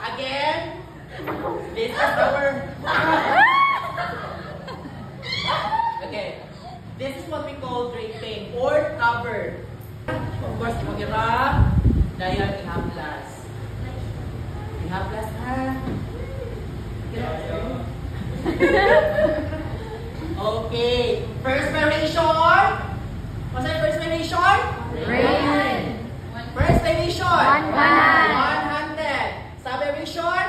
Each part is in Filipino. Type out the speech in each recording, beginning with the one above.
Again, this is our... Okay, this is what we call draping or cover. Of course, mag-irap, dahil ihaplas. Ihaplas ha. Okay, first variation. What's the first variation? Rain. First variation. 100. 100. Subdivision?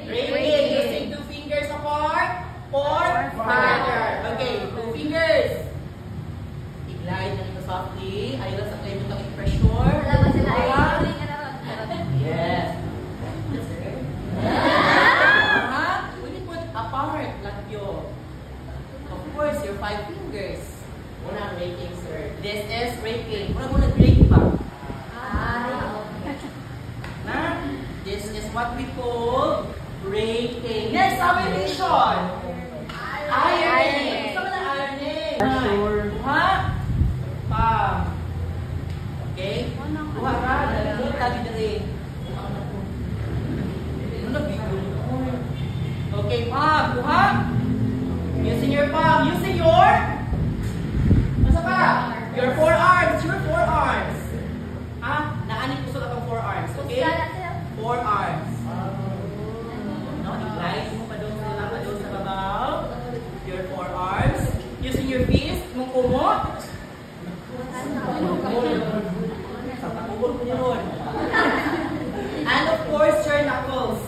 Rating. Using 2 fingers apart. 4 finger. Okay, 2 fingers. I-glide na nito softly. Ayaw lang sa kayo mo itong pressure. Yes. Yes, sir. We need put apart, Latyo. Of course, your 5 fingers. Unang rating, sir. This is rating. Muna rate pa. This is what we call rating. Next, subdivision. Ironing. Gusto mo na ironing? Sure. Ha? Pam. Okay? Kuha ka. Dali tali dali. Okay, palm. Kuha. Using your palm. Using your... Masa pa? Your forearms. Your forearms. Ha? Naanip gusto na itong forearms. Okay? Forearms. No, i-glide mo pa doon sa babaw. Your forearms. Using your fist. Mungkumo. And of course, your knuckles.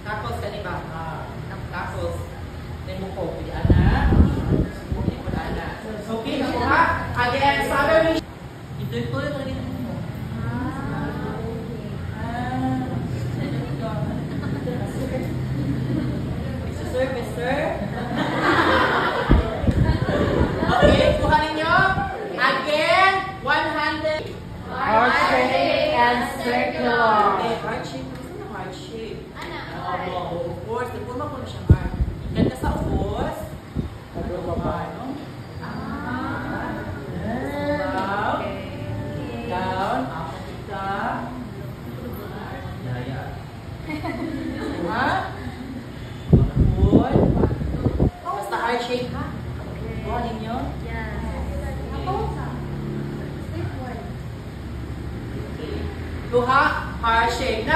Knuckles ka diba? Knuckles. Then mukho. Pwede ana. Pwede ana. Okay, nakuha. Again, sabi ito yung ulit mo. Sir. Okay, kuha ninyo. Again, 100. Heart shape and circular. Okay, heart shape. Gusto mo heart shape? Of course. Nagpurma ko na siya heart. Ganda sa ubos. Ano? Down. Up. Ha? Good. Basta heart shape ha? Kuha ninyo? Kuha, heart shape.